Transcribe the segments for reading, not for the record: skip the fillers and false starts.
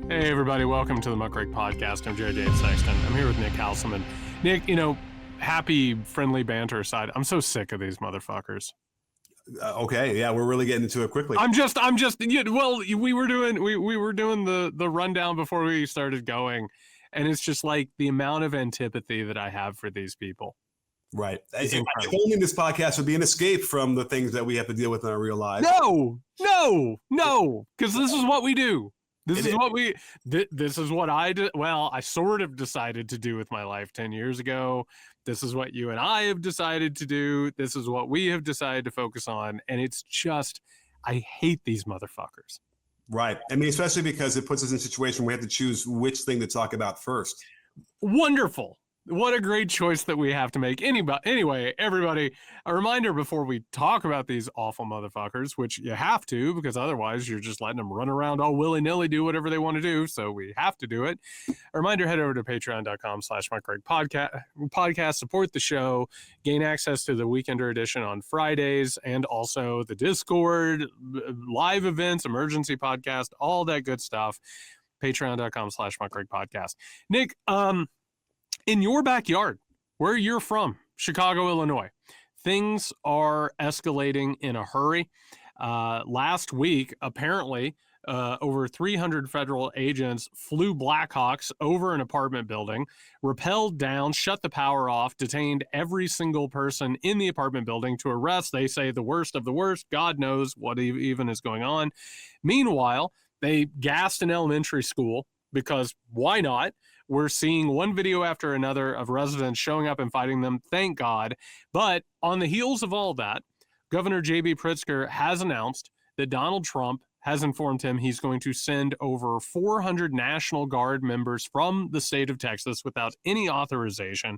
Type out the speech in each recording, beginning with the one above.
Hey, everybody. Welcome to the Muckrake Podcast. I'm Yates, Sexton. I'm here with Nick Hauselman. Nick, happy, friendly banter aside, I'm so sick of these motherfuckers. Okay, yeah, we're really getting into it quickly. We were doing the rundown before we started going, and it's just like the amount of antipathy that I have for these people. Right. If only this podcast would be an escape from the things that we have to deal with in our real lives. No, because this is what we do. This is what I did. Well, I sort of decided to do with my life 10 years ago. This is what you and I have decided to do. This is what we have decided to focus on. And it's just, I hate these motherfuckers. Right. I mean, especially because it puts us in a situation where we have to choose which thing to talk about first. Wonderful. What a great choice that we have to make. Anyway, everybody, a reminder before we talk about these awful motherfuckers, which you have to, because otherwise you're just letting them run around all willy-nilly, do whatever they want to do. So we have to do it. A reminder, head over to patreon.com/MuckrakePodcast, support the show, gain access to the Weekender edition on Fridays, and also the Discord, live events, emergency podcast, all that good stuff. Patreon.com/MuckrakePodcast. Nick, in your backyard, where you're from, Chicago, Illinois, things are escalating in a hurry. Last week, apparently, over 300 federal agents flew Blackhawks over an apartment building, rappelled down, shut the power off, detained every single person in the apartment building to arrest, they say, the worst of the worst. God knows what even is going on. Meanwhile, they gassed an elementary school because why not? We're seeing one video after another of residents showing up and fighting them, thank God. But on the heels of all that, Governor J.B. Pritzker has announced that Donald Trump has informed him he's going to send over 400 National Guard members from the state of Texas without any authorization.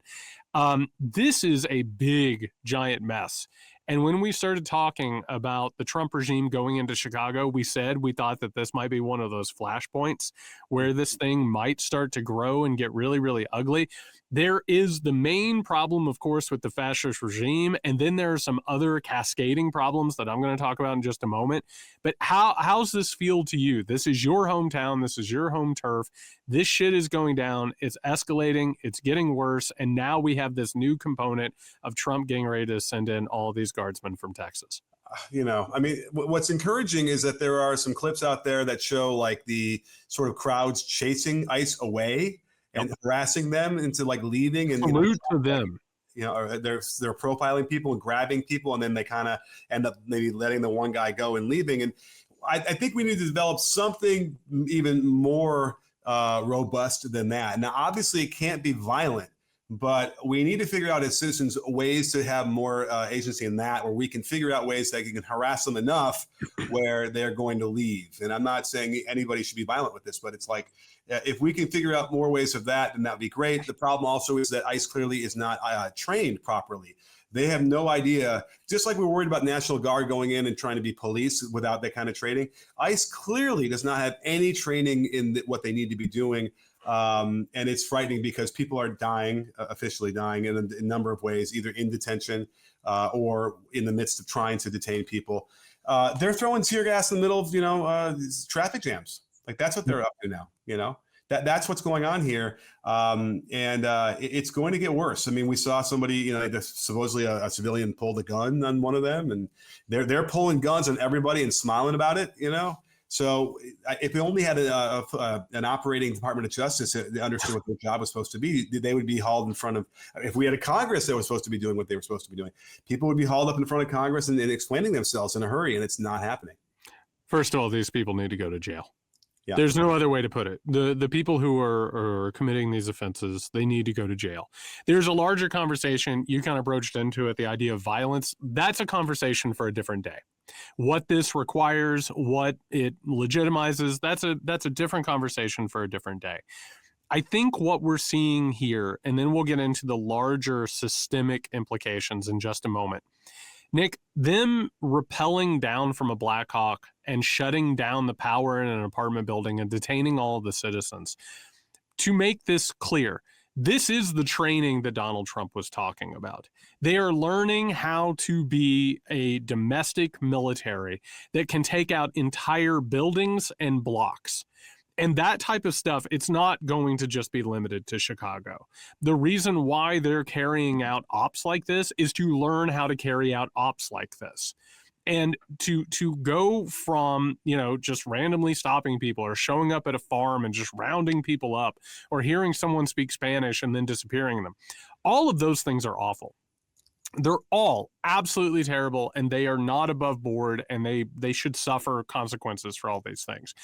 This is a big, giant mess. And when we started talking about the Trump regime going into Chicago, we said we thought that this might be one of those flashpoints where this thing might start to grow and get really, really ugly. There is the main problem, of course, with the fascist regime, and then there are some other cascading problems that I'm going to talk about in just a moment. But how's this feel to you? This is your hometown. This is your home turf. This shit is going down. It's escalating. It's getting worse. And now we have this new component of Trump getting ready to send in all these guardsmen from Texas. What's encouraging is that there are some clips out there that show like the sort of crowds chasing ICE away and harassing them into like leaving and salute to them. They're profiling people and grabbing people, and then they kind of end up maybe letting the one guy go and leaving. And I think we need to develop something even more robust than that. Now, obviously, it can't be violent, but we need to figure out as citizens ways to have more agency in that, where we can figure out ways that you can harass them enough where they're going to leave. And I'm not saying anybody should be violent with this, but it's like, if we can figure out more ways of that, then that'd be great. The problem also is that ICE clearly is not trained properly. They have no idea, just like we're worried about National Guard going in and trying to be police without that kind of training. ICE clearly does not have any training in what they need to be doing. And it's frightening because people are dying, officially dying in a number of ways, either in detention or in the midst of trying to detain people. They're throwing tear gas in the middle of, traffic jams. Like that's what they're up to now, That's what's going on here, and it's going to get worse. I mean, we saw somebody, supposedly a civilian pulled a gun on one of them, and they're pulling guns on everybody and smiling about it, So if we only had an operating Department of Justice that understood what their job was supposed to be, they would be hauled in front of. If we had a Congress that was supposed to be doing what they were supposed to be doing, people would be hauled up in front of Congress and explaining themselves in a hurry, and it's not happening. First of all, these people need to go to jail. Yeah. There's no other way to put it. The people who are committing these offenses, they need to go to jail. There's a larger conversation. You kind of broached into it, the idea of violence. That's a conversation for a different day. What this requires, what it legitimizes, that's a different conversation for a different day. I think what we're seeing here, and then we'll get into the larger systemic implications in just a moment. Nick, them rappelling down from a Blackhawk and shutting down the power in an apartment building and detaining all of the citizens. To make this clear, this is the training that Donald Trump was talking about. They are learning how to be a domestic military that can take out entire buildings and blocks. And that type of stuff, it's not going to just be limited to Chicago. The reason why they're carrying out ops like this is to learn how to carry out ops like this. And to go from, just randomly stopping people or showing up at a farm and just rounding people up or hearing someone speak Spanish and then disappearing them, all of those things are awful. They're all absolutely terrible, and they are not above board, and they should suffer consequences for all these things.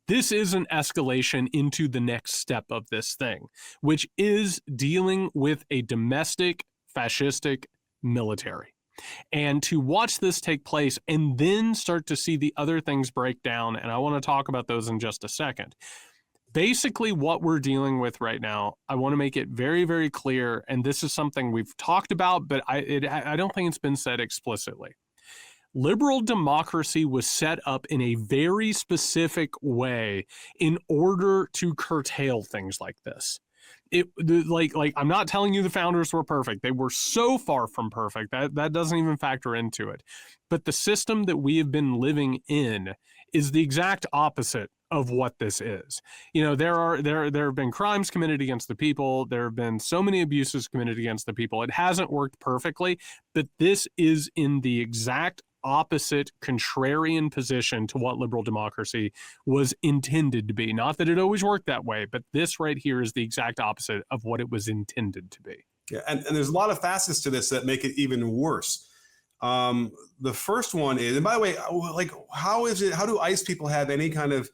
This is an escalation into the next step of this thing, which is dealing with a domestic fascistic military. And to watch this take place and then start to see the other things break down, and I want to talk about those in just a second. Basically, what we're dealing with right now, I want to make it very, very clear, and this is something we've talked about, but I don't think it's been said explicitly. Liberal democracy was set up in a very specific way in order to curtail things like this. I'm not telling you the founders were perfect. They were so far from perfect that doesn't even factor into it. But the system that we have been living in is the exact opposite of what this is. There have been crimes committed against the people. There have been so many abuses committed against the people. It hasn't worked perfectly, but this is in the exact opposite contrarian position to what liberal democracy was intended to be. Not that it always worked that way, but this right here is the exact opposite of what it was intended to be. Yeah, and there's a lot of facets to this that make it even worse. The first one is, and by the way, how do ICE people have any kind of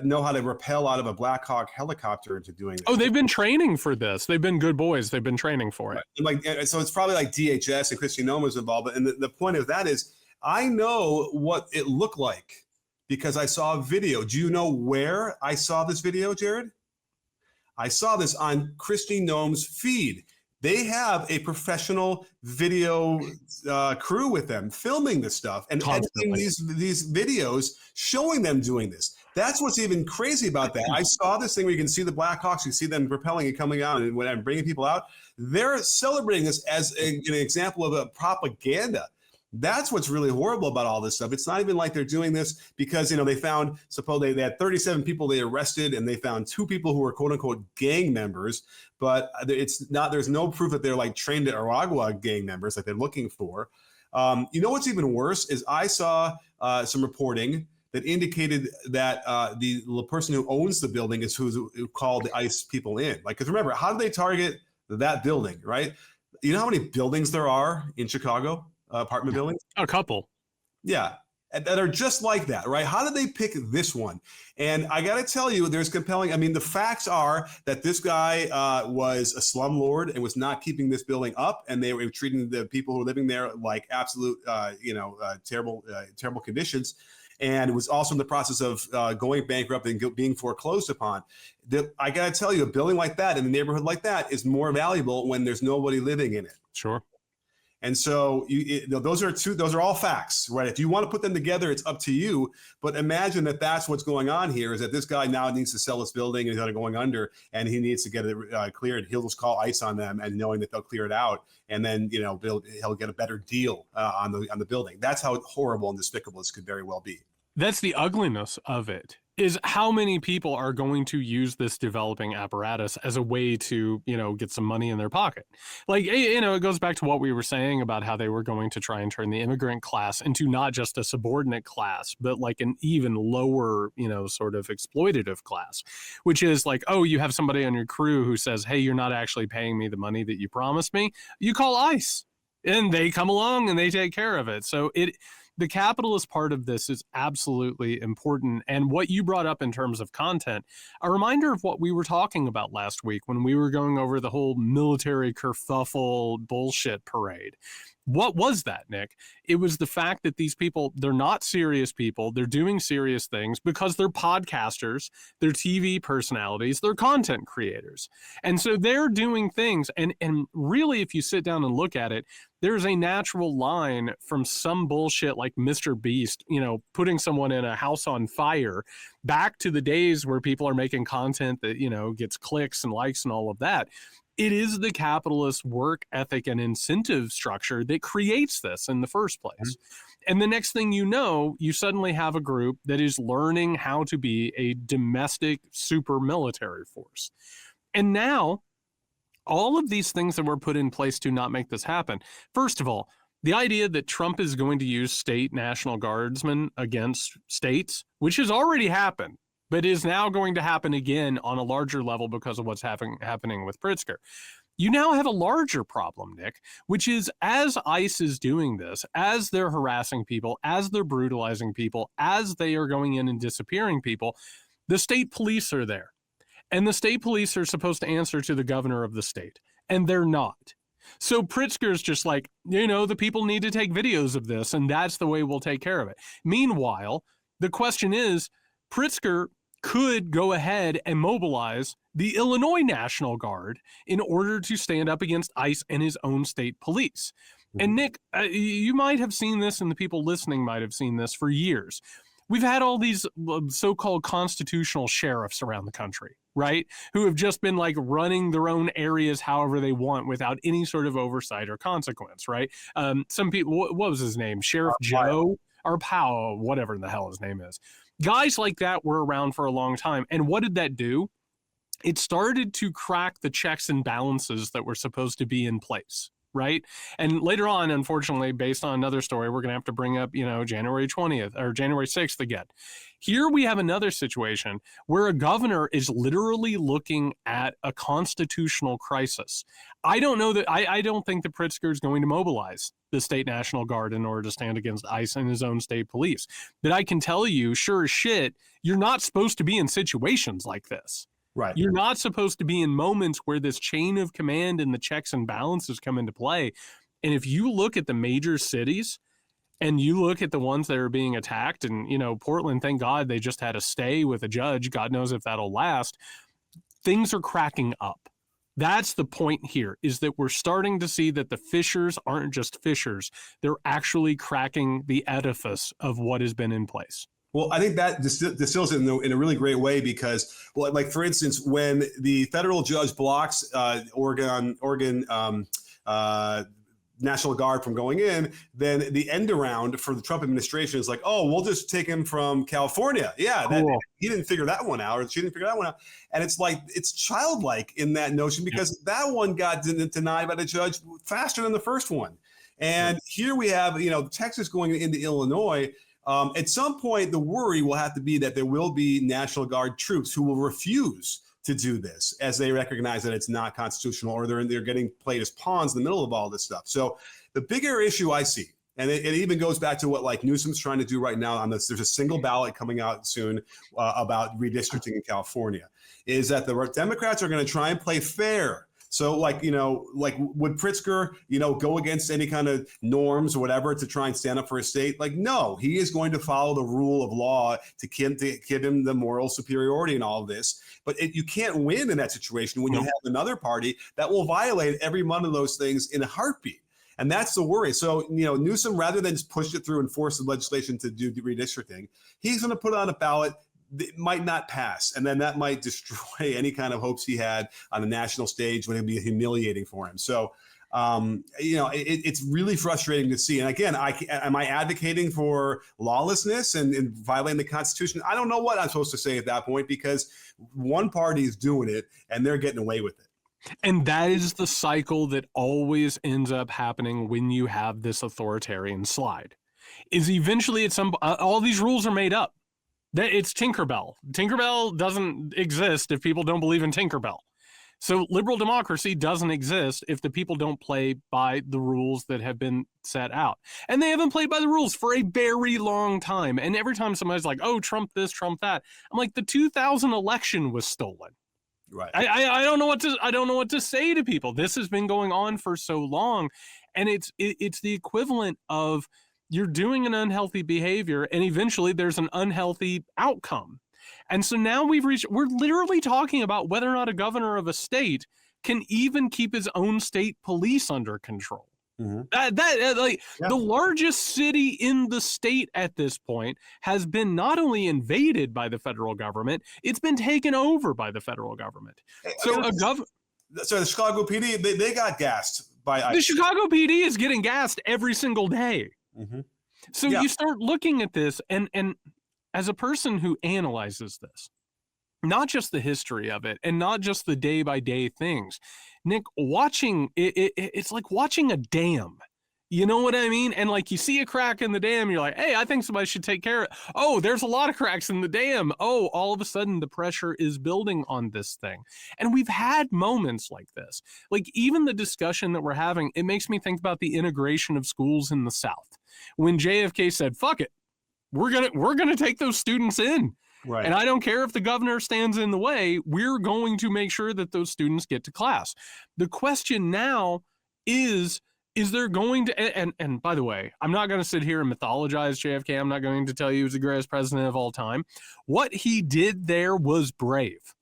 know how to rappel out of a Blackhawk helicopter into doing this? Oh, they've been training for this. They've been good boys. They've been training for it. So it's probably like DHS and Christy Noma's involved. And the point of that is, I know what it looked like because I saw a video. Do you know where I saw this video, Jared? I saw this on Christy Nome's feed. They have a professional video crew with them filming this stuff and editing these videos showing them doing this. That's what's even crazy about that. I saw this thing where you can see the Blackhawks, you see them propelling and coming out and when I'm bringing people out. They're celebrating this as an example of a propaganda. That's what's really horrible about all this stuff. It's not even like they're doing this because, they found, they had 37 people they arrested and they found 2 people who were quote unquote gang members, but there's no proof that they're like trained Aragua gang members like they're looking for. What's even worse is I saw some reporting that indicated that the person who owns the building is who called the ICE people in. Because remember, how did they target that building, right? You know how many buildings there are in Chicago? Apartment buildings? A couple. Yeah, that are just like that, right? How did they pick this one? And I got to tell you, there's compelling. the facts are that this guy was a slumlord and was not keeping this building up, and they were treating the people who were living there like absolute, terrible conditions. And it was also in the process of going bankrupt and being foreclosed upon. I got to tell you, a building like that in a neighborhood like that is more valuable when there's nobody living in it. Sure. And so those are all facts, right? If you want to put them together, it's up to you. But imagine that that's what's going on here is that this guy now needs to sell this building and he's going under and he needs to get it cleared. He'll just call ICE on them and knowing that they'll clear it out. And then, he'll get a better deal on the building. That's how horrible and despicable this could very well be. That's the ugliness of it. Is how many people are going to use this developing apparatus as a way to, get some money in their pocket. It goes back to what we were saying about how they were going to try and turn the immigrant class into not just a subordinate class, but like an even lower, sort of exploitative class, which is like, oh, you have somebody on your crew who says, hey, you're not actually paying me the money that you promised me. You call ICE and they come along and they take care of it. So the capitalist part of this is absolutely important. And what you brought up in terms of content, a reminder of what we were talking about last week when we were going over the whole military kerfuffle bullshit parade. What was that, Nick? It was the fact that these people, they're not serious people. They're doing serious things because they're podcasters, they're TV personalities, they're content creators. And so they're doing things. And really, if you sit down and look at it, there's a natural line from some bullshit like Mr. Beast, putting someone in a house on fire back to the days where people are making content that, gets clicks and likes and all of that. It is the capitalist work ethic and incentive structure that creates this in the first place. And the next thing you know, you suddenly have a group that is learning how to be a domestic super military force. And now all of these things that were put in place to not make this happen. First of all, the idea that Trump is going to use state National Guardsmen against states, which has already happened, but is now going to happen again on a larger level because of what's happening with Pritzker. You now have a larger problem, Nick, which is as ICE is doing this, as they're harassing people, as they're brutalizing people, as they are going in and disappearing people, the state police are there. And the state police are supposed to answer to the governor of the state, and they're not. So Pritzker's just like, the people need to take videos of this, and that's the way we'll take care of it. Meanwhile, the question is, Pritzker could go ahead and mobilize the Illinois National Guard in order to stand up against ICE and his own state police. And Nick, you might have seen this, and the people listening might have seen this for years. We've had all these so-called constitutional sheriffs around the country, right? Who have just been like running their own areas however they want without any sort of oversight or consequence, right? Some people, what was his name? Sheriff Joe or Powell, whatever the hell his name is. Guys like that were around for a long time. And what did that do? It started to crack the checks and balances that were supposed to be in place, right? And later on, unfortunately, based on another story, we're going to have to bring up, January 20th or January 6th again. Here we have another situation where a governor is literally looking at a constitutional crisis. I don't think that Pritzker is going to mobilize the state National Guard in order to stand against ICE and his own state police. But I can tell you, sure as shit, you're not supposed to be in situations like this. Right. You're not supposed to be in moments where this chain of command and the checks and balances come into play. And if you look at the major cities and you look at the ones that are being attacked, and, Portland, thank God they just had a stay with a judge. God knows if that'll last. Things are cracking up. That's the point here, is that we're starting to see that the fissures aren't just fissures. They're actually cracking the edifice of what has been in place. Well, I think that distills it in a really great way because, like, for instance, when the federal judge blocks Oregon National Guard from going in, then the end around for the Trump administration is like, oh, we'll just take him from California. Yeah, cool. He didn't figure that one out, or she didn't figure that one out. And it's like, it's childlike in that notion because that one got denied by the judge faster than the first one. And here we have, Texas going into Illinois. At some point, the worry will have to be that there will be National Guard troops who will refuse to do this as they recognize that it's not constitutional, or they're getting played as pawns in the middle of all this stuff. So the bigger issue I see, and it even goes back to what like Newsom's trying to do right now on this, there's a single ballot coming out soon about redistricting in California, is that the Democrats are going to try and play fair. So would Pritzker, go against any kind of norms or whatever to try and stand up for his state? Like, no, he is going to follow the rule of law to give him the moral superiority in all of this. But you can't win in that situation when you have another party that will violate every one of those things in a heartbeat. And that's the worry. So, Newsom, rather than just push it through and force the legislation to do redistricting, he's going to put it on a ballot. It might not pass, and then that might destroy any kind of hopes he had on the national stage when it'd be humiliating for him. So, it's really frustrating to see. And again, am I advocating for lawlessness and violating the Constitution? I don't know what I'm supposed to say at that point because one party is doing it and they're getting away with it. And that is the cycle that always ends up happening when you have this authoritarian slide. Is eventually all these rules are made up. It's Tinkerbell. Tinkerbell doesn't exist if people don't believe in Tinkerbell. So liberal democracy doesn't exist if the people don't play by the rules that have been set out. And they haven't played by the rules for a very long time. And every time somebody's like, oh, Trump this, Trump that, I'm like, the 2000 election was stolen. Right. I don't know what to say to people. This has been going on for so long. And it's the equivalent of you're doing an unhealthy behavior and eventually there's an unhealthy outcome. And so now we're literally talking about whether or not a governor of a state can even keep his own state police under control. Mm-hmm. The largest city in the state at this point has been not only invaded by the federal government, it's been taken over by the federal government. So the Chicago PD, they got gassed by ICE. The Chicago PD is getting gassed every single day. Mm-hmm. So Yeah. you start looking at this, and as a person who analyzes this, not just the history of it and not just the day by day things, Nick, watching it's like watching a dam. You know what I mean? And like you see a crack in the dam, you're like, hey, I think somebody should take care of it. Oh, there's a lot of cracks in the dam. Oh, all of a sudden the pressure is building on this thing. And we've had moments like this. Like even the discussion that we're having, it makes me think about the integration of schools in the South. When JFK said, fuck it, we're gonna take those students in. Right. And I don't care if the governor stands in the way, we're going to make sure that those students get to class. The question now is there going to, and by the way, I'm not going to sit here and mythologize JFK. I'm not going to tell you he was the greatest president of all time. What he did there was brave.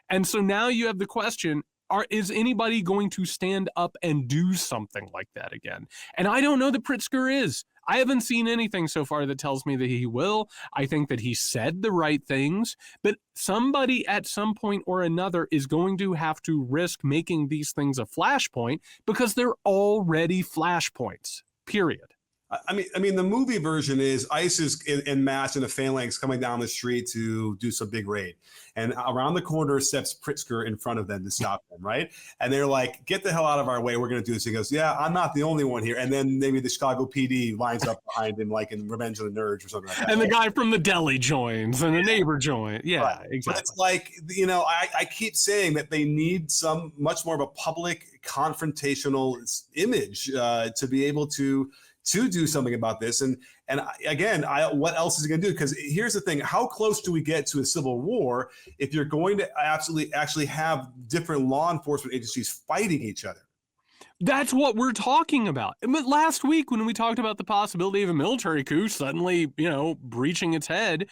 And so now you have the question, is anybody going to stand up and do something like that again? And I don't know that Pritzker is. I haven't seen anything so far that tells me that he will. I think that he said the right things, but somebody at some point or another is going to have to risk making these things a flashpoint because they're already flashpoints, period. I mean, the movie version is ICE is in mass in a phalanx coming down the street to do some big raid. And around the corner steps Pritzker in front of them to stop them, right? And they're like, get the hell out of our way. We're going to do this. He goes, yeah, I'm not the only one here. And then maybe the Chicago PD lines up behind him like in Revenge of the Nerds or something like that. And the guy from the deli joins and the neighbor joint. Yeah, right. Exactly. But it's like, I keep saying that they need some much more of a public confrontational image to be able to do something about this. And again, what else is he going to do? Because here's the thing, how close do we get to a civil war if you're going to actually have different law enforcement agencies fighting each other? That's what we're talking about. But last week when we talked about the possibility of a military coup suddenly, breaching its head,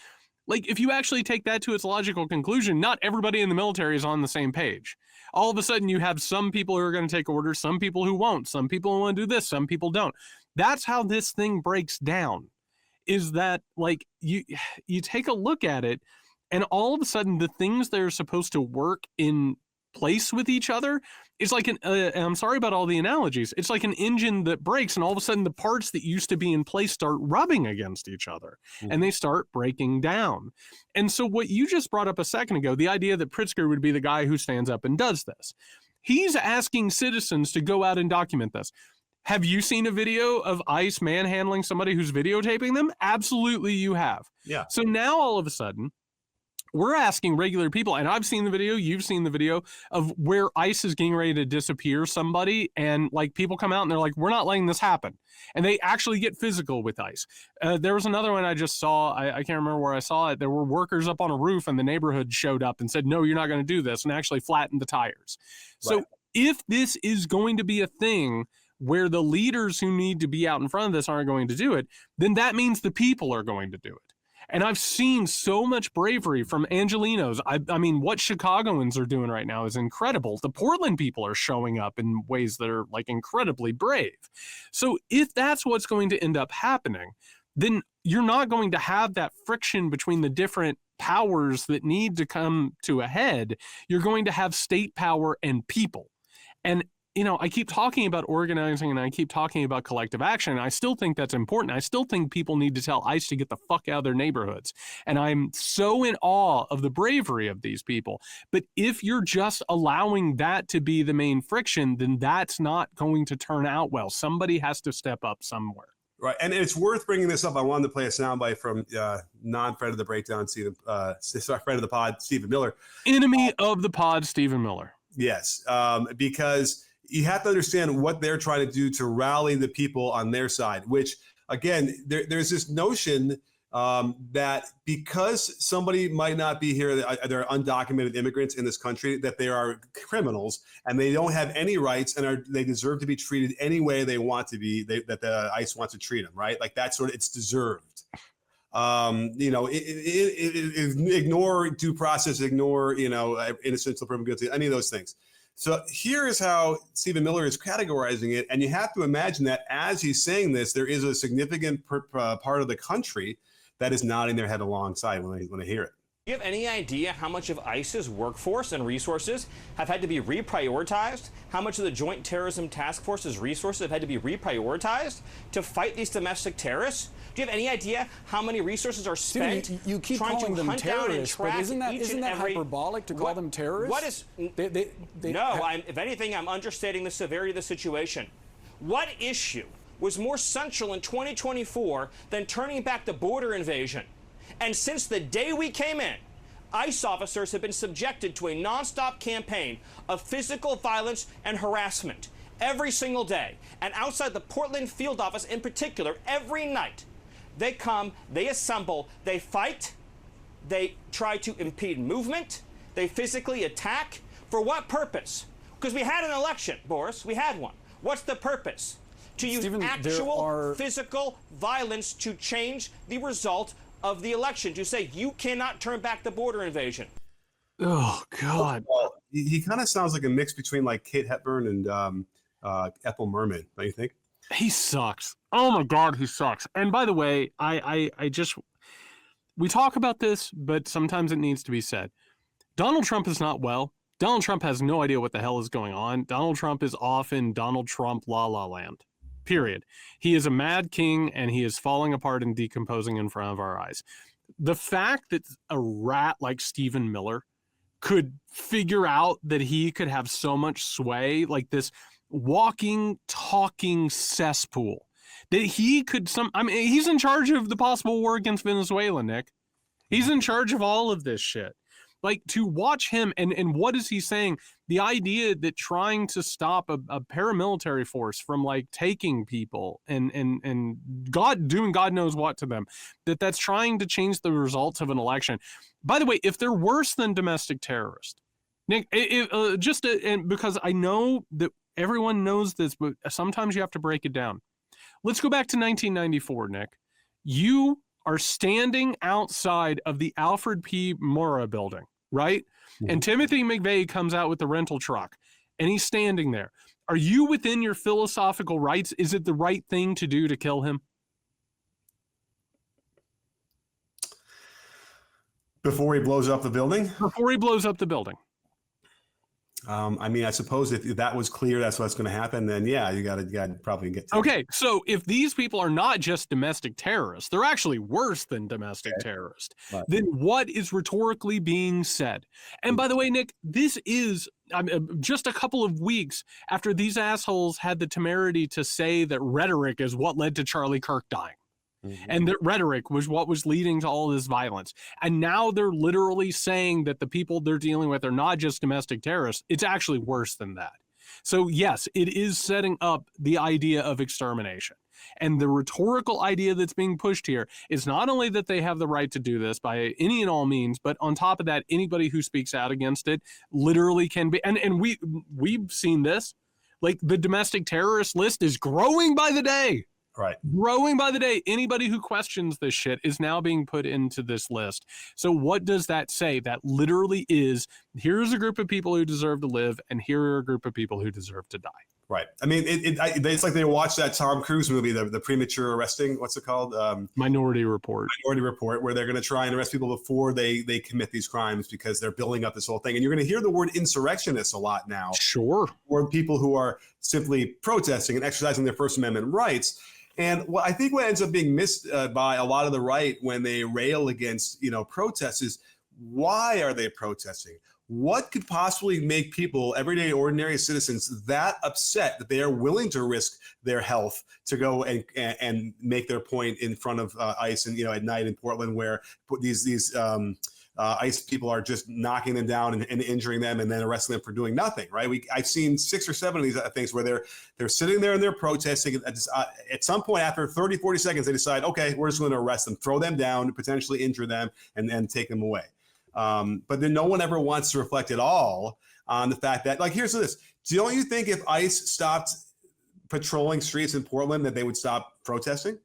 like if you actually take that to its logical conclusion, not everybody in the military is on the same page. All of a sudden you have some people who are going to take orders, some people who won't, some people who want to do this, some people don't. That's how this thing breaks down, is that like you take a look at it and all of a sudden the things that are supposed to work in place with each other, it's like I'm sorry about all the analogies. It's like an engine that breaks and all of a sudden the parts that used to be in place start rubbing against each other and they start breaking down. And so what you just brought up a second ago, the idea that Pritzker would be the guy who stands up and does this, he's asking citizens to go out and document this. Have you seen a video of ICE manhandling somebody who's videotaping them? Absolutely you have. Yeah. So now all of a sudden, we're asking regular people, and I've seen the video, you've seen the video of where ICE is getting ready to disappear somebody, and like people come out and they're like, we're not letting this happen. And they actually get physical with ICE. There was another one I just saw, I can't remember where I saw it. There were workers up on a roof and the neighborhood showed up and said, no, you're not going to do this, and actually flattened the tires. So if this is going to be a thing where the leaders who need to be out in front of this aren't going to do it, then that means the people are going to do it. And I've seen so much bravery from Angelenos. I mean, what Chicagoans are doing right now is incredible. The Portland people are showing up in ways that are like incredibly brave. So if that's what's going to end up happening, then you're not going to have that friction between the different powers that need to come to a head. You're going to have state power and people. And I keep talking about organizing and I keep talking about collective action. And I still think that's important. I still think people need to tell ICE to get the fuck out of their neighborhoods. And I'm so in awe of the bravery of these people. But if you're just allowing that to be the main friction, then that's not going to turn out well. Somebody has to step up somewhere. Right. And it's worth bringing this up. I wanted to play a soundbite from non-friend of the breakdown, friend of the pod, Stephen Miller. Enemy of the pod, Stephen Miller. Yes. Because you have to understand what they're trying to do to rally the people on their side, which, again, there's this notion that because somebody might not be here, they're undocumented immigrants in this country, that they are criminals and they don't have any rights and they deserve to be treated any way they want to be, that the ICE wants to treat them, right? Like that's it's deserved. Ignore due process, ignore, innocence until proven guilty, any of those things. So here is how Stephen Miller is categorizing it. And you have to imagine that as he's saying this, there is a significant part of the country that is nodding their head alongside when they hear it. Do you have any idea how much of ICE's workforce and resources have had to be reprioritized? How much of the Joint Terrorism Task Force's resources have had to be reprioritized to fight these domestic terrorists? Do you have any idea how many resources are spent Stephen, you keep trying calling to them hunt down and terrorists, but track isn't that each and every... hyperbolic to call them terrorists? What is... If anything, I'm understating the severity of the situation. What issue was more central in 2024 than turning back the border invasion? And since the day we came in, ICE officers have been subjected to a nonstop campaign of physical violence and harassment every single day. And outside the Portland field office in particular, every night, they come, they assemble, they fight, they try to impede movement, they physically attack. For what purpose? Because we had an election, Boris, we had one. What's the purpose? To use actual physical violence to change the result of the election, to say you cannot turn back the border invasion. Oh, God. Well, he kind of sounds like a mix between like Kate Hepburn and Ethel Merman, don't you think? He sucks. Oh, my God, he sucks. And by the way, we talk about this, but sometimes it needs to be said. Donald Trump is not well. Donald Trump has no idea what the hell is going on. Donald Trump is off in Donald Trump la la land. Period. He is a mad king, and he is falling apart and decomposing in front of our eyes. The fact that a rat like Stephen Miller could figure out that he could have so much sway, like this walking, talking cesspool, that he could he's in charge of the possible war against Venezuela, Nick. He's in charge of all of this shit. Like, to watch him, and what is he saying? The idea that trying to stop a paramilitary force from like taking people and doing God knows what to them, that's trying to change the results of an election. By the way, if they're worse than domestic terrorists, Nick, because I know that everyone knows this, but sometimes you have to break it down. Let's go back to 1994, Nick. You are standing outside of the Alfred P. Murrah building, right? Mm-hmm. And Timothy McVeigh comes out with the rental truck, and he's standing there. Are you within your philosophical rights? Is it the right thing to do to kill him? Before he blows up the building? Before he blows up the building. I mean, I suppose if that was clear, that's what's going to happen, then yeah, you got to probably get to Okay, so if these people are not just domestic terrorists, they're actually worse than domestic terrorists, then what is rhetorically being said? And by the way, Nick, this is just a couple of weeks after these assholes had the temerity to say that rhetoric is what led to Charlie Kirk dying. And that rhetoric was what was leading to all this violence. And now they're literally saying that the people they're dealing with are not just domestic terrorists. It's actually worse than that. So yes, it is setting up the idea of extermination. And the rhetorical idea that's being pushed here is not only that they have the right to do this by any and all means, but on top of that, anybody who speaks out against it literally can be. And we've seen this. Like, the domestic terrorist list is growing by the day. Right. Growing by the day. Anybody who questions this shit is now being put into this list. So what does that say? That literally is, here's a group of people who deserve to live, and here are a group of people who deserve to die. Right. I mean, it's like they watched that Tom Cruise movie, the premature arresting. What's it called? Minority Report. Minority Report, where they're going to try and arrest people before they commit these crimes because they're building up this whole thing. And you're going to hear the word insurrectionists a lot now. Sure. Or people who are simply protesting and exercising their First Amendment rights. And I think what ends up being missed by a lot of the right when they rail against, protests is, why are they protesting? What could possibly make people, everyday ordinary citizens, that upset that they are willing to risk their health to go and make their point in front of ICE and at night in Portland, where these ICE people are just knocking them down and injuring them and then arresting them for doing nothing, right? I've seen 6 or 7 of these things where they're sitting there and they're protesting. At some point after 30, 40 seconds, they decide, okay, we're just going to arrest them, throw them down, potentially injure them, and then take them away. But then no one ever wants to reflect at all on the fact that, like, here's this. Don't you think if ICE stopped patrolling streets in Portland that they would stop protesting?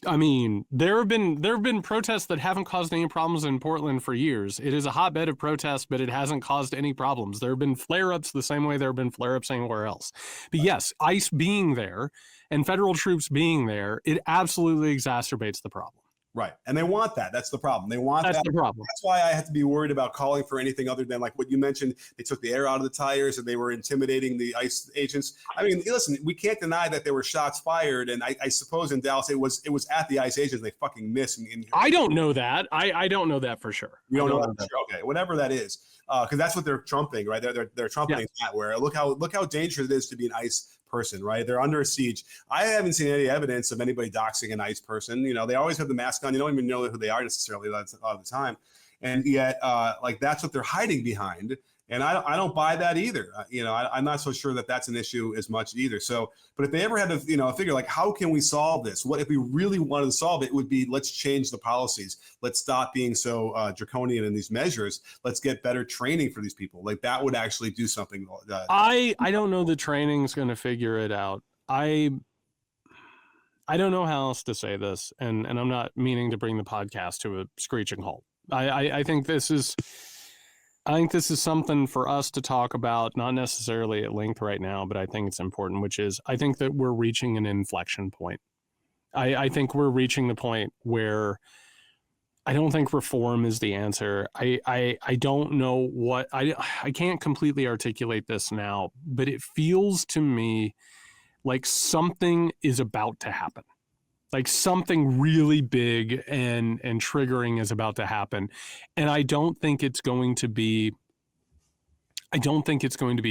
I mean, there have been protests that haven't caused any problems in Portland for years. It is a hotbed of protests, but it hasn't caused any problems. There have been flare-ups the same way there have been flare-ups anywhere else. But yes, ICE being there and federal troops being there, it absolutely exacerbates the problem. Right. And they want that. That's the problem. They want That's that. the problem. That's why I have to be worried about calling for anything other than like what you mentioned. They took the air out of the tires and they were intimidating the ICE agents. I mean, listen, we can't deny that there were shots fired. And I suppose in Dallas, it was at the ICE agents. They fucking missed. I don't know that. I don't know that for sure. You don't know that for sure? Okay. Whatever that is. Because that's what they're trumping, right? They're trumpeting that where look how dangerous it is to be an ICE person, right? They're under siege. I haven't seen any evidence of anybody doxing an ICE person. You know, they always have the mask on. You don't even know who they are necessarily a lot of the time. And yet, like that's what they're hiding behind. And I don't buy that either. You know, I'm not so sure that that's an issue as much either. So, but if they ever had to, you know, figure like, how can we solve this? What if we really wanted to solve it? It would be, let's change the policies. Let's stop being so draconian in these measures. Let's get better training for these people. Like that would actually do something. I don't know the training's going to figure it out. I don't know how else to say this. And I'm not meaning to bring the podcast to a screeching halt. I think this is something for us to talk about, not necessarily at length right now, but I think it's important, which is I think that we're reaching an inflection point. I think we're reaching the point where I don't think reform is the answer. I don't know what I can't completely articulate this now, but it feels to me like something is about to happen. Like something really big and triggering is about to happen. And I don't think it's going to be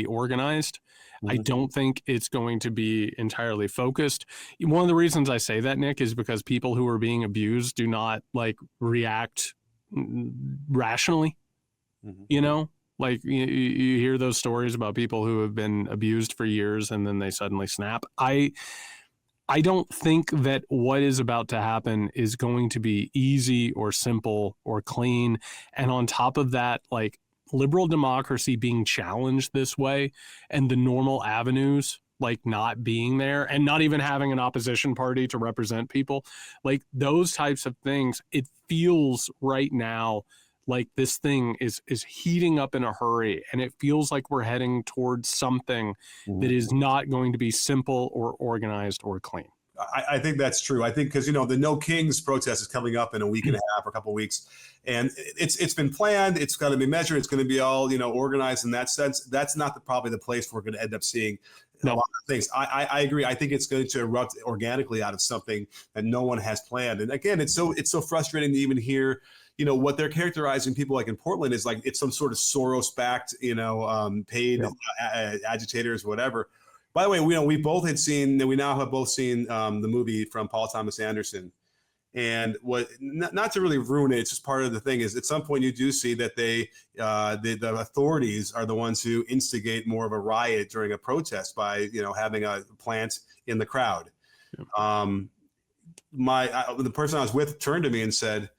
organized. Mm-hmm. I don't think it's going to be entirely focused. One of the reasons I say that, Nick, is because people who are being abused do not like react rationally. Mm-hmm. You know, like you hear those stories about people who have been abused for years and then they suddenly snap. I don't think that what is about to happen is going to be easy or simple or clean. And on top of that, like liberal democracy being challenged this way and the normal avenues like not being there and not even having an opposition party to represent people, like those types of things, it feels right now like this thing is heating up in a hurry, and it feels like we're heading towards something that is not going to be simple or organized or clean. I think that's true. I think because, you know, the No Kings protest is coming up in a week and a half or a couple of weeks, and it's been planned. It's going to be measured. It's going to be all, you know, organized in that sense. That's not probably the place we're going to end up seeing a lot of things. I agree. I think it's going to erupt organically out of something that no one has planned. And again, it's so frustrating to even hear, you know, what they're characterizing people like in Portland is like it's some sort of Soros-backed, you know, paid agitators, whatever. By the way, we now have both seen the movie from Paul Thomas Anderson. And what, not to really ruin it, it's just part of the thing is at some point you do see that the authorities are the ones who instigate more of a riot during a protest by, you know, having a plant in the crowd. Yeah. The person I was with turned to me and said,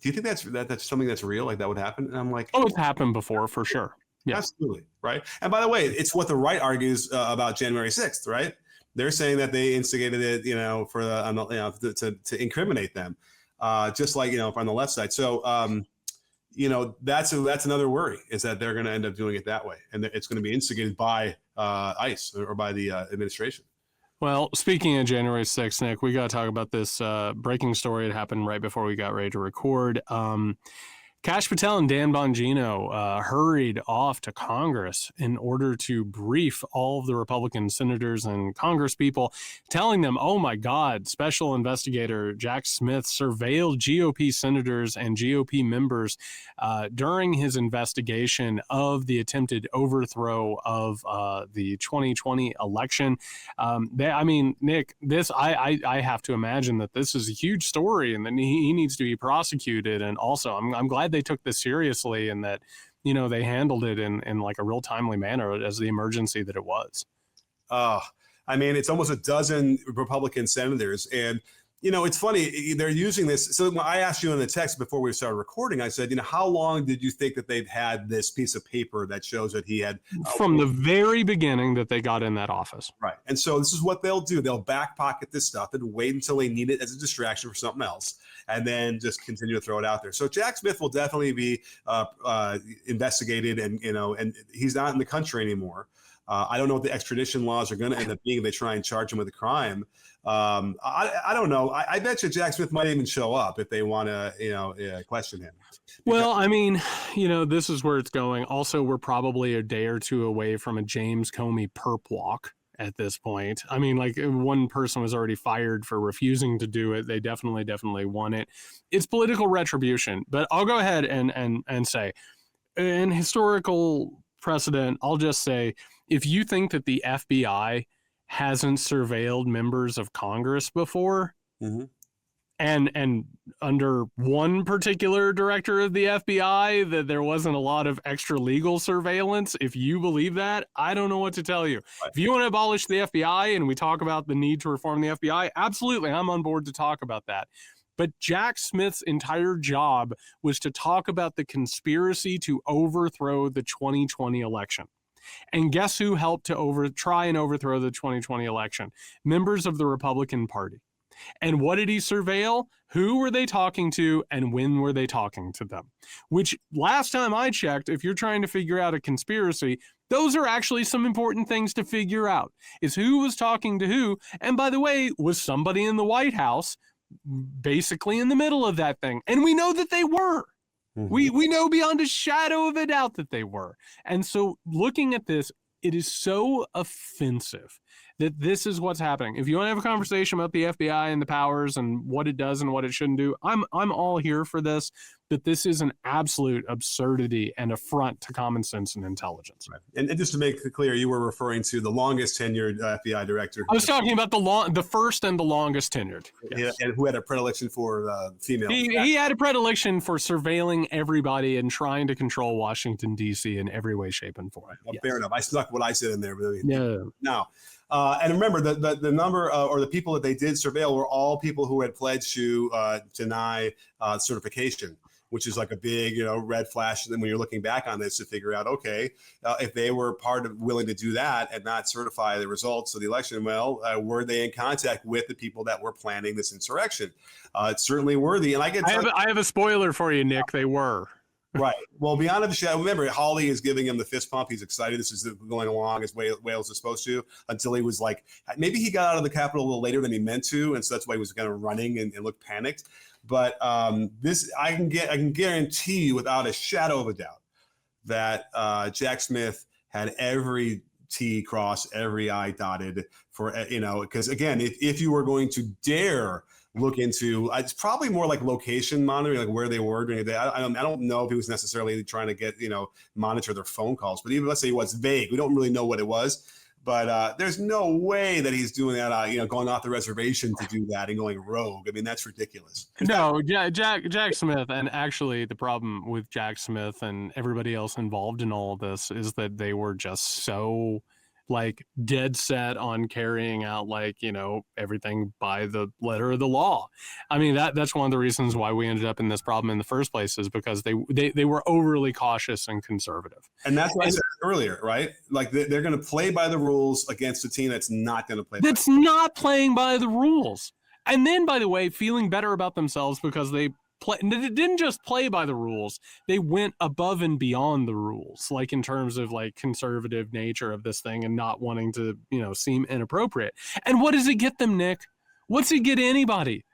do you think that's something that's real? Like that would happen? And I'm like, oh, it's happened before for sure. Yeah. Absolutely. Right. And by the way, it's what the right argues about January 6th, right? They're saying that they instigated it, you know, for to incriminate them, just like, you know, on the left side. So, you know, that's another worry is that they're going to end up doing it that way. And it's going to be instigated by ICE or by the administration. Well, speaking of January 6th, Nick, we got to talk about this breaking story. It happened right before we got ready to record. Kash Patel and Dan Bongino hurried off to Congress in order to brief all of the Republican senators and Congress people, telling them, oh my God, Special Investigator Jack Smith surveilled GOP senators and GOP members during his investigation of the attempted overthrow of the 2020 election. Nick, I have to imagine that this is a huge story and that he needs to be prosecuted. And also, I'm glad they took this seriously and that, you know, they handled it in like a real timely manner as the emergency that it was. I mean, it's almost a dozen Republican senators. And, you know, it's funny, they're using this. So I asked you in the text before we started recording, I said, you know, how long did you think that they've had this piece of paper that shows that he had? From the very beginning that they got in that office. Right. And so this is what they'll do. They'll back pocket this stuff and wait until they need it as a distraction for something else, and then just continue to throw it out there. So Jack Smith will definitely be investigated, and, you know, and he's not in the country anymore. I don't know what the extradition laws are going to end up being if they try and charge him with a crime. I don't know. I bet you Jack Smith might even show up if they want to, question him. Well, I mean, this is where it's going. Also, we're probably a day or two away from a James Comey perp walk at this point. I mean, like, one person was already fired for refusing to do it. They definitely want it. It's political retribution. But I'll go ahead and say, in historical precedent, I'll just say, if you think that the FBI hasn't surveilled members of Congress before, mm-hmm. and under one particular director of the FBI that there wasn't a lot of extra legal surveillance, if you believe that, I don't know what to tell you. Right. If you want to abolish the FBI and we talk about the need to reform the FBI, absolutely, I'm on board to talk about that. But Jack Smith's entire job was to talk about the conspiracy to overthrow the 2020 election. And guess who helped to try and overthrow the 2020 election? Members of the Republican Party. And what did he surveil? Who were they talking to and when were they talking to them? Which, last time I checked, if you're trying to figure out a conspiracy, those are actually some important things to figure out, is who was talking to who. And by the way, was somebody in the White House basically in the middle of that thing? And we know that they were. Mm-hmm. We know beyond a shadow of a doubt that they were. And so looking at this, it is so offensive that this is what's happening. If you want to have a conversation about the FBI and the powers and what it does and what it shouldn't do, I'm all here for this. But this is an absolute absurdity and affront to common sense and intelligence. Right. And just to make it clear, you were referring to the longest tenured FBI director. I was talking about the first and the longest tenured. Yes. And who had a predilection for female. He had a predilection for surveilling everybody and trying to control Washington, D.C. in every way, shape, and form. Well, fair enough. I stuck what I said in there. Really. Yeah. Now, and remember, the number or the people that they did surveil were all people who had pledged to deny certification, which is like a big, red flash. And then when you're looking back on this to figure out, okay, if they were willing to do that and not certify the results of the election, were they in contact with the people that were planning this insurrection? It's certainly worthy. And I have a spoiler for you, Nick. They were. Right. Well, beyond a shadow, remember, Hawley is giving him the fist pump. He's excited. This is going along as Wales is supposed to, until he was like, maybe he got out of the Capitol a little later than he meant to. And so that's why he was kind of running and looked panicked. But this, I can guarantee you without a shadow of a doubt that Jack Smith had every T crossed, every I dotted for, because again, if you were going to dare look into, it's probably more like location monitoring, like where they were during the day. I don't know if he was necessarily trying to get, monitor their phone calls, but even let's say it was vague. We don't really know what it was, but there's no way that he's doing that, going off the reservation to do that and going rogue. I mean, that's ridiculous. No, Jack Smith, and actually the problem with Jack Smith and everybody else involved in all of this is that they were just so dead set on carrying out everything by the letter of the law. I mean, that's one of the reasons why we ended up in this problem in the first place, is because they were overly cautious and conservative. And that's what I said earlier, right? Like they're going to play by the rules against a team that's not going to play. That's not playing by the rules. And then, by the way, feeling better about themselves because they didn't just play by the rules, they went above and beyond the rules, in terms of conservative nature of this thing and not wanting to seem inappropriate. And what does it get them, Nick? What's it get anybody?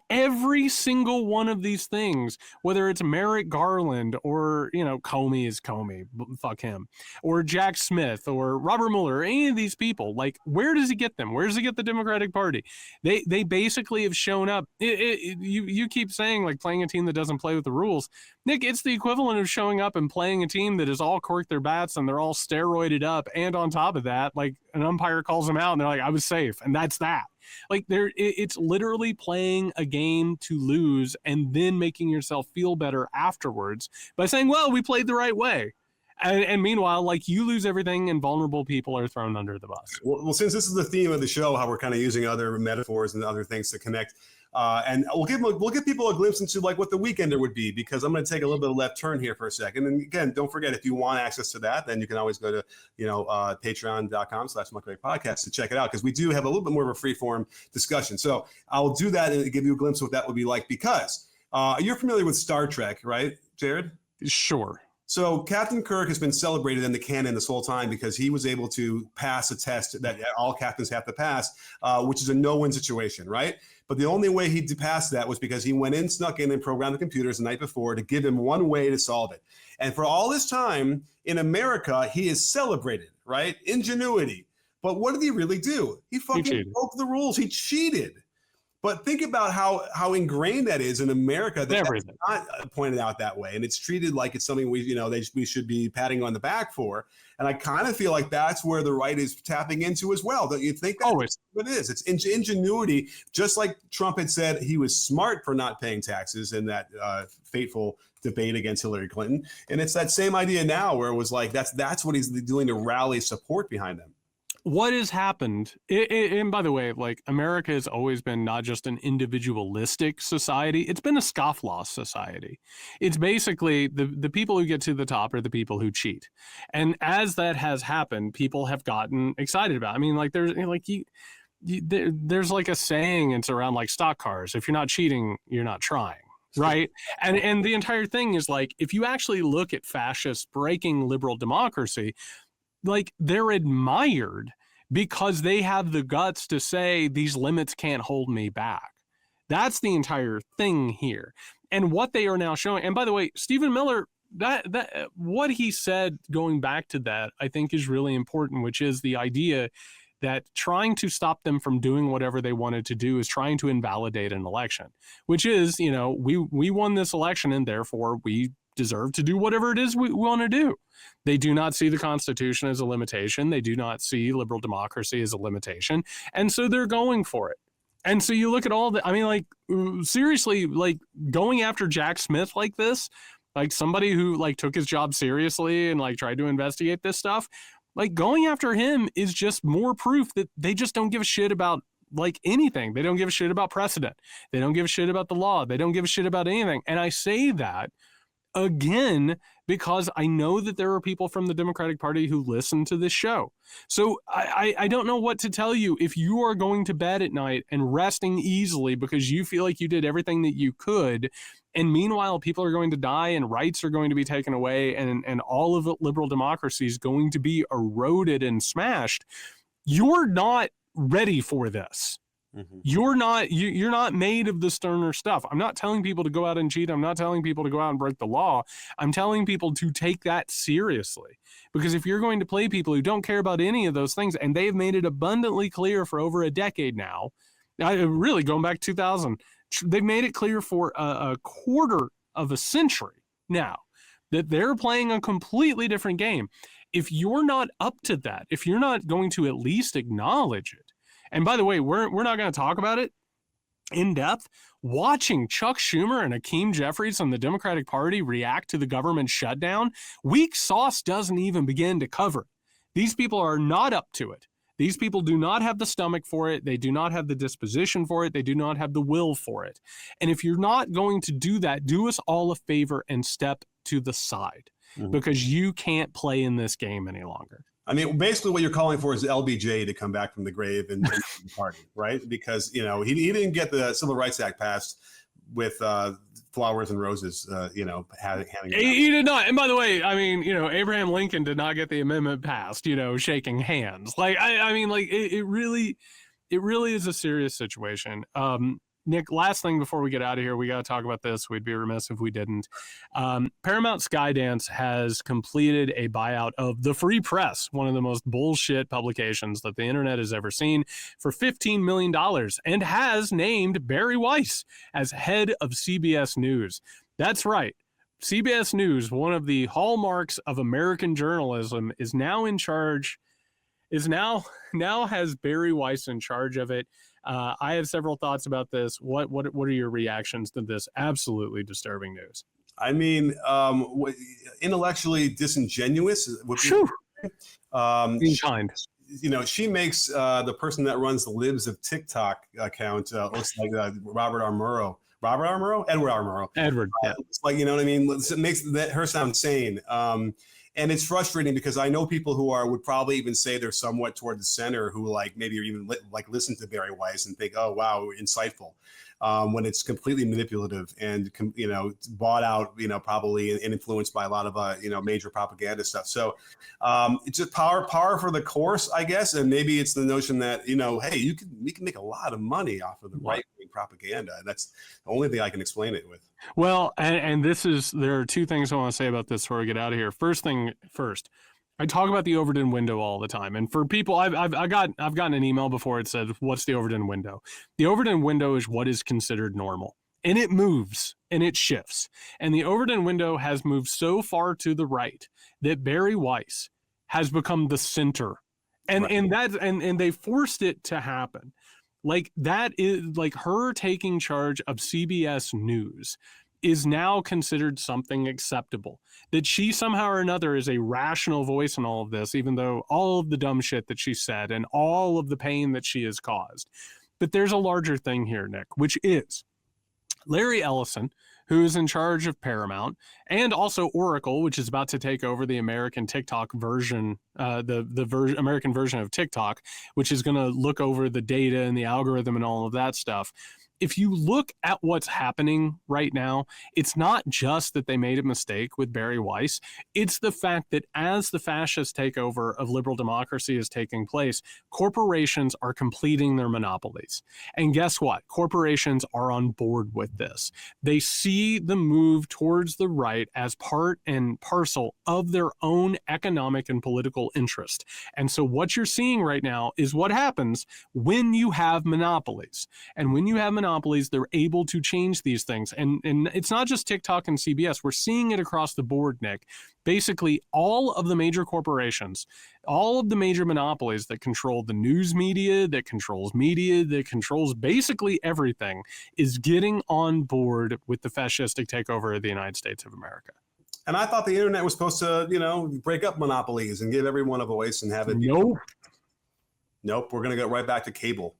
Every single one of these things, whether it's Merrick Garland or, Comey is Comey, fuck him, or Jack Smith or Robert Mueller, or any of these people, where does it get them? Where does it get the Democratic Party? They basically have shown up. You keep saying playing a team that doesn't play with the rules. Nick, it's the equivalent of showing up and playing a team that is all corked their bats and they're all steroided up. And on top of that, an umpire calls them out and they're like, I was safe. And that's that. It's literally playing a game to lose and then making yourself feel better afterwards by saying, well, we played the right way. And meanwhile, you lose everything and vulnerable people are thrown under the bus. Well, since this is the theme of the show, how we're kind of using other metaphors and other things to connect, and we'll give people a glimpse into what the Weekender would be, because I'm going to take a little bit of left turn here for a second. And again, don't forget, if you want access to that, then you can always go to patreon.com/MuckrakePodcast to check it out, because we do have a little bit more of a free form discussion. So I'll do that and give you a glimpse of what that would be like, because you're familiar with Star Trek, right, Jared? Sure. So Captain Kirk has been celebrated in the canon this whole time because he was able to pass a test that all captains have to pass, which is a no-win situation, right? But the only way he passed that was because he went in, snuck in, and programmed the computers the night before to give him one way to solve it. And for all this time in America, he is celebrated, right? Ingenuity. But what did he really do? He fucking broke the rules. He cheated. But think about how ingrained that is in America. That's not pointed out that way, and it's treated like it's something we should be patting on the back for. And I kind of feel like that's where the right is tapping into as well. Don't you think? That's what it is. It's ingenuity. Just like Trump had said, he was smart for not paying taxes in that fateful debate against Hillary Clinton. And it's that same idea now, where it was like that's what he's doing to rally support behind them. What has happened, and by the way, like, America has always been not just an individualistic society, it's been a scofflaw society. It's basically the people who get to the top are the people who cheat. And as that has happened, people have gotten excited about it. I mean, like, there's like a saying, it's around like stock cars. If you're not cheating, you're not trying. Right. And the entire thing is, like, if you actually look at fascists breaking liberal democracy, like, they're admired because they have the guts to say these limits can't hold me back. That's the entire thing here. And what they are now showing, and by the way, Stephen Miller, that what he said going back to that, I think is really important, which is the idea that trying to stop them from doing whatever they wanted to do is trying to invalidate an election, which is, we won this election and therefore we deserve to do whatever it is we want to do. They do not see the Constitution as a limitation. They do not see liberal democracy as a limitation. And so they're going for it. And so you look at all the, I mean, like, seriously, like, going after Jack Smith like this, like somebody who like took his job seriously and like tried to investigate this stuff, like, going after him is just more proof that they just don't give a shit about like anything. They don't give a shit about precedent. They don't give a shit about the law. They don't give a shit about anything. And I say that again because I know that there are people from the Democratic Party who listen to this show. So I don't know what to tell you. If you are going to bed at night and resting easily because you feel like you did everything that you could, and meanwhile people are going to die and rights are going to be taken away and all of liberal democracy is going to be eroded and smashed, you're not ready for this. Mm-hmm. You're not made of the sterner stuff. I'm not telling people to go out and cheat. I'm not telling people to go out and break the law. I'm telling people to take that seriously. Because if you're going to play people who don't care about any of those things, and they've made it abundantly clear for over a decade now, really going back to 2000, they've made it clear for a quarter of a century now that they're playing a completely different game. If you're not up to that, if you're not going to at least acknowledge it, and by the way, we're not going to talk about it in depth. Watching Chuck Schumer and Hakeem Jeffries and the Democratic Party react to the government shutdown, weak sauce doesn't even begin to cover. These people are not up to it. These people do not have the stomach for it. They do not have the disposition for it. They do not have the will for it. And if you're not going to do that, do us all a favor and step to the side, because you can't play in this game any longer. I mean, basically what you're calling for is LBJ to come back from the grave and the party, right? Because, he didn't get the Civil Rights Act passed with flowers and roses, handing he did not. And by the way, I mean, Abraham Lincoln did not get the amendment passed, shaking hands. Like, I mean, like, it really is a serious situation. Nick, last thing before we get out of here, we got to talk about this. We'd be remiss if we didn't. Paramount Skydance has completed a buyout of the Free Press, one of the most bullshit publications that the internet has ever seen, for $15 million, and has named Barry Weiss as head of CBS News. That's right. CBS News, one of the hallmarks of American journalism, is now in charge, now has Barry Weiss in charge of it. I have several thoughts about this. What are your reactions to this absolutely disturbing news? I mean, intellectually disingenuous. Being kind. She makes the person that runs the Libs of TikTok account looks like Robert R. Murrow. Edward R. Murrow. Edward. Yeah. It's like, you know what I mean? It makes her sound sane. And it's frustrating because I know people who would probably even say they're somewhat toward the center, who like maybe even listen to Barry Weiss and think, oh, wow, insightful. when it's completely manipulative and, bought out, probably and influenced by a lot of, major propaganda stuff. So it's just power for the course, I guess. And maybe it's the notion that, hey, we can make a lot of money off of the right-wing propaganda. And that's the only thing I can explain it with. Well, and there are two things I want to say about this before we get out of here. First thing first, I talk about the Overton window all the time, and for people, I've gotten an email before. It said, "What's the Overton window?" The Overton window is what is considered normal, and it moves and it shifts. And the Overton window has moved so far to the right that Barry Weiss has become the center, and they forced it to happen. Like, that is like her taking charge of CBS News is now considered something acceptable. That she somehow or another is a rational voice in all of this, even though all of the dumb shit that she said and all of the pain that she has caused. But there's a larger thing here, Nick, which is Larry Ellison, who is in charge of Paramount, and also Oracle, which is about to take over the American TikTok version, American version of TikTok, which is going to look over the data and the algorithm and all of that stuff. If you look at what's happening right now, it's not just that they made a mistake with Barry Weiss. It's the fact that as the fascist takeover of liberal democracy is taking place, corporations are completing their monopolies. And guess what? Corporations are on board with this. They see the move towards the right as part and parcel of their own economic and political interest. And so what you're seeing right now is what happens when you have monopolies. And when you have monopolies, they're able to change these things. And it's not just TikTok and CBS. We're seeing it across the board, Nick. Basically, all of the major corporations, all of the major monopolies that control the news media, that controls basically everything, is getting on board with the fascistic takeover of the United States of America. And I thought the internet was supposed to, break up monopolies and give everyone a voice and have it. Nope. We're going to go right back to cable.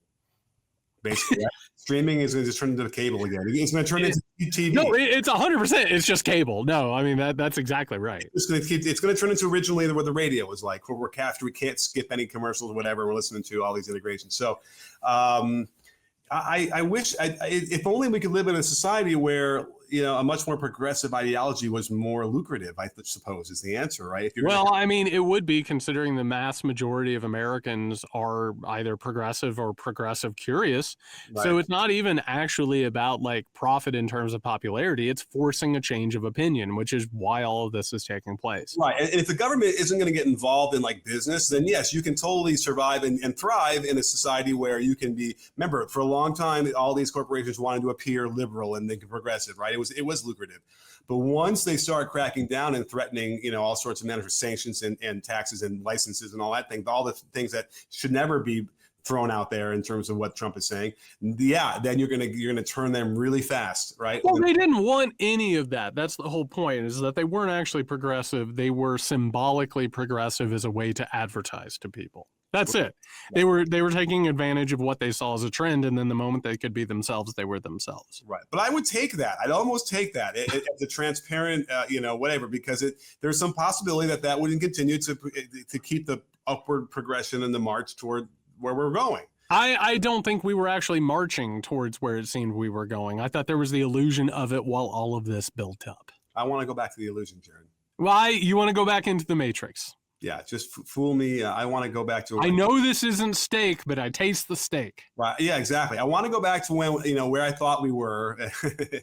Basically, streaming is going to just turn into cable again. It's going to turn into TV. No, it's 100%. It's just cable. No, I mean that's exactly right. It's going to turn into originally what the radio was like, where we can't skip any commercials or whatever. We're listening to all these integrations. So, I wish if only we could live in a society where a much more progressive ideology was more lucrative, I suppose, is the answer, right? I mean, it would be, considering the mass majority of Americans are either progressive or progressive curious. Right. So it's not even actually about like profit in terms of popularity. It's forcing a change of opinion, which is why all of this is taking place. Right. And if the government isn't going to get involved in like business, then yes, you can totally survive and thrive in a society where you can be, remember, for a long time, all these corporations wanted to appear liberal and progressive, right? It was lucrative. But once they start cracking down and threatening, all sorts of mandatory sanctions and taxes and licenses and all that thing, all the things that should never be thrown out there in terms of what Trump is saying, then you're gonna turn them really fast, right? Well, they didn't want any of that. That's the whole point, is that they weren't actually progressive. They were symbolically progressive as a way to advertise to people. That's it. They were taking advantage of what they saw as a trend, and then the moment they could be themselves, they were themselves. Right. But I would take that. I'd almost take that as a transparent, whatever, because there's some possibility that wouldn't continue to keep the upward progression and the march toward where we're going. I don't think we were actually marching towards where it seemed we were going. I thought there was the illusion of it while all of this built up. I want to go back to the illusion, Jared. Why? You want to go back into the Matrix? Yeah, just fool me. I want to go back to. I know this isn't steak, but I taste the steak. Right. Yeah, exactly. I want to go back to when where I thought we were.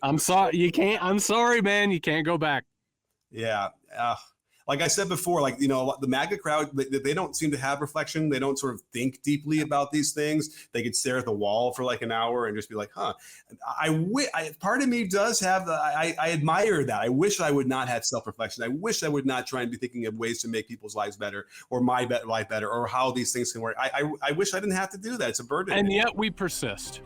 I'm sorry, you can't. I'm sorry, man. You can't go back. Yeah. Like I said before, the MAGA crowd, they don't seem to have reflection. They don't sort of think deeply about these things. They could stare at the wall for like an hour and just be like, huh. Part of me does have, I admire that. I wish I would not have self-reflection. I wish I would not try and be thinking of ways to make people's lives better or my life better or how these things can work. I wish I didn't have to do that. It's a burden. And yet we persist.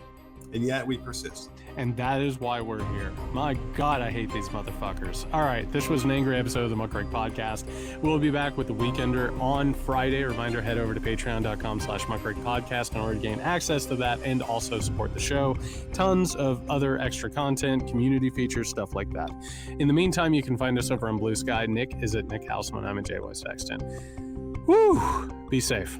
And that is why we're here. My God, I hate these motherfuckers. All right, this was an angry episode of the Muckrake Podcast. We'll be back with the Weekender on Friday. Reminder, head over to patreon.com/Muckrake Podcast in order to gain access to that and also support the show. Tons of other extra content, community features, stuff like that. In the meantime, you can find us over on Blue Sky. Nick is at Nick Hauselman. I'm at JY Sexton. Woo! Be safe.